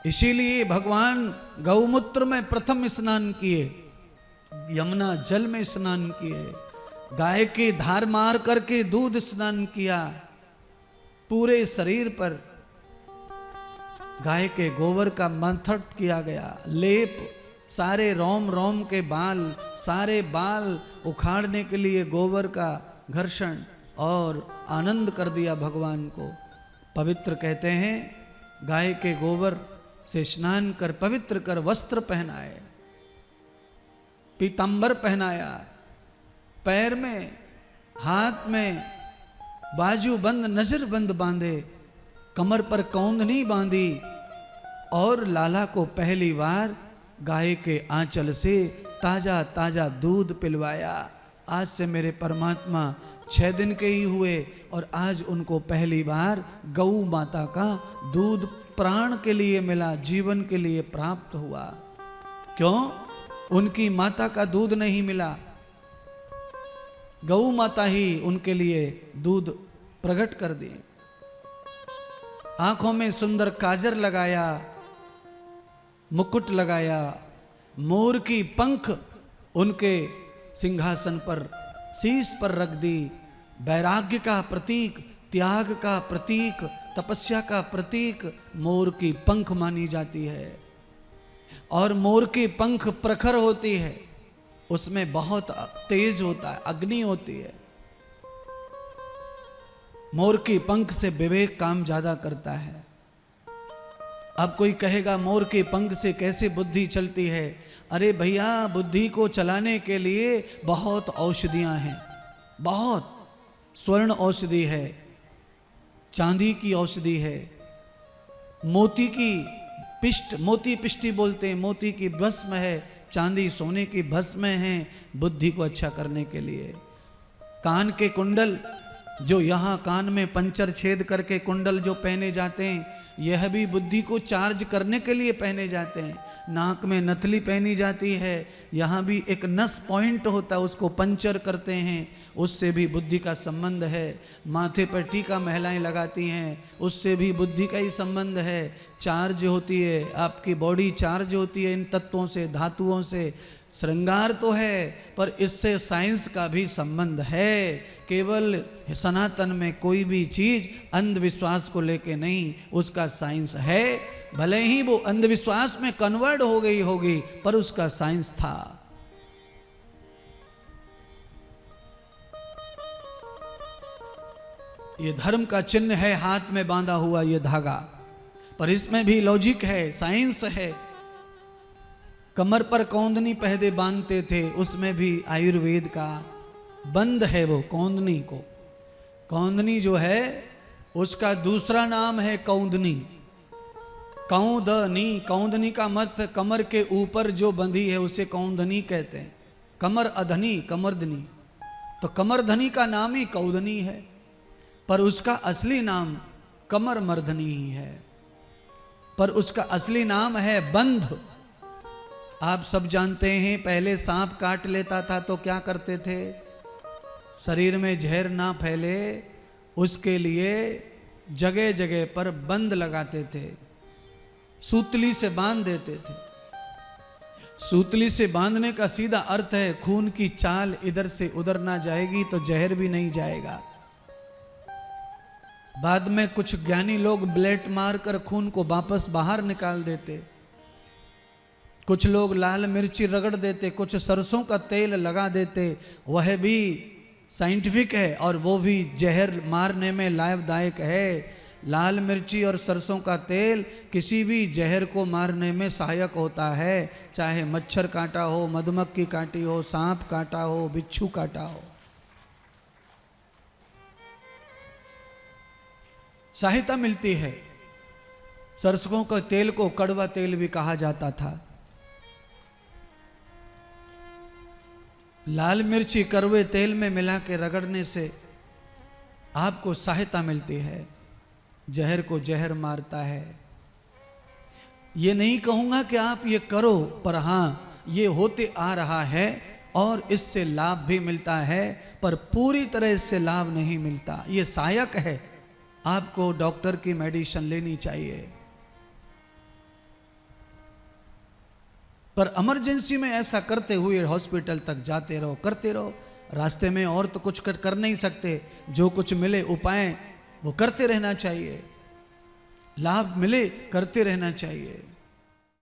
इसीलिए भगवान गौमूत्र में प्रथम स्नान किए, यमुना जल में स्नान किए, गाय की धार मार करके दूध स्नान किया, पूरे शरीर पर गाय के गोबर का मंथन किया गया, लेप, सारे रोम रोम के बाल, सारे बाल उखाड़ने के लिए गोबर का घर्षण और आनंद कर दिया भगवान को। पवित्र कहते हैं, गाय के गोबर से स्नान कर पवित्र कर वस्त्र पहनाए, पीतांबर पहनाया, पैर में हाथ में बाजू बंद नजर बंद बांधे, कमर पर कौंदनी बांधी और लाला को पहली बार गाय के आंचल से ताजा ताजा दूध पिलवाया। आज से मेरे परमात्मा 6 दिन के ही हुए और आज उनको पहली बार गौ माता का दूध प्राण के लिए मिला, जीवन के लिए प्राप्त हुआ। क्यों? उनकी माता का दूध नहीं मिला, गौ माता ही उनके लिए दूध प्रकट कर दी। आंखों में सुंदर काजर लगाया, मुकुट लगाया, मोर की पंख उनके सिंहासन पर शीश पर रख दी। वैराग्य का प्रतीक, त्याग का प्रतीक, तपस्या का प्रतीक मोर की पंख मानी जाती है। और मोर की पंख प्रखर होती है, उसमें बहुत तेज होता है, अग्नि होती है। मोर की पंख से विवेक काम ज्यादा करता है। अब कोई कहेगा मोर के पंख से कैसे बुद्धि चलती है? अरे भैया, बुद्धि को चलाने के लिए बहुत औषधियां हैं, बहुत। स्वर्ण औषधि है, चांदी की औषधि है, मोती की पिष्ट, मोती पिष्टी बोलते हैं, मोती की भस्म है, चांदी सोने की भस्म है, बुद्धि को अच्छा करने के लिए। कान के कुंडल, जो यहाँ कान में पंचर छेद करके कुंडल जो पहने जाते हैं, यह भी बुद्धि को चार्ज करने के लिए पहने जाते हैं। नाक में नथली पहनी जाती है, यहाँ भी एक नस पॉइंट होता है, उसको पंचर करते हैं, उससे भी बुद्धि का संबंध है। माथे पर टीका महिलाएं लगाती हैं, उससे भी बुद्धि का ही संबंध है। चार्ज होती है, आपकी बॉडी चार्ज होती है इन तत्वों से, धातुओं से। श्रृंगार तो है, पर इससे साइंस का भी संबंध है। केवल सनातन में कोई भी चीज अंधविश्वास को लेके नहीं, उसका साइंस है। भले ही वो अंधविश्वास में कन्वर्ट हो गई होगी, पर उसका साइंस था। ये धर्म का चिन्ह है, हाथ में बांधा हुआ ये धागा, पर इसमें भी लॉजिक है, साइंस है। कमर पर कौंदनी पहले बांधते थे, उसमें भी आयुर्वेद का बंद है। वो कौंदनी को, कौंदनी जो है उसका दूसरा नाम है कौंदनी, कौंदनी। कौंदनी का मतलब कमर के ऊपर जो बंधी है उसे कौंदनी कहते हैं। कमर अधनी, कमरधनी, तो कमरधनी का नाम ही कौंदनी है, पर उसका असली नाम कमर मर्दनी ही है, पर उसका असली नाम है बंध। आप सब जानते हैं, पहले सांप काट लेता था तो क्या करते थे? शरीर में जहर ना फैले उसके लिए जगह जगह पर बंद लगाते थे, सूतली से बांध देते थे। सूतली से बांधने का सीधा अर्थ है खून की चाल इधर से उधर ना जाएगी तो जहर भी नहीं जाएगा। बाद में कुछ ज्ञानी लोग ब्लेड मारकर खून को वापस बाहर निकाल देते, कुछ लोग लाल मिर्ची रगड़ देते, कुछ सरसों का तेल लगा देते, वह भी साइंटिफिक है और वो भी जहर मारने में लाभदायक है। लाल मिर्ची और सरसों का तेल किसी भी जहर को मारने में सहायक होता है, चाहे मच्छर काटा हो, मधुमक्खी काटी हो, सांप काटा हो, बिच्छू काटा हो, सहायता मिलती है। सरसों के तेल को कड़वा तेल भी कहा जाता था। लाल मिर्ची कड़वे तेल में मिला के रगड़ने से आपको सहायता मिलती है, जहर को जहर मारता है। ये नहीं कहूंगा कि आप ये करो, पर हाँ ये होते आ रहा है और इससे लाभ भी मिलता है, पर पूरी तरह इससे लाभ नहीं मिलता। ये सहायक है, आपको डॉक्टर की मेडिसिन लेनी चाहिए। पर इमरजेंसी में ऐसा करते हुए हॉस्पिटल तक जाते रहो, करते रहो। रास्ते में और तो कुछ कर नहीं सकते, जो कुछ मिले उपाय वो करते रहना चाहिए, लाभ मिले करते रहना चाहिए।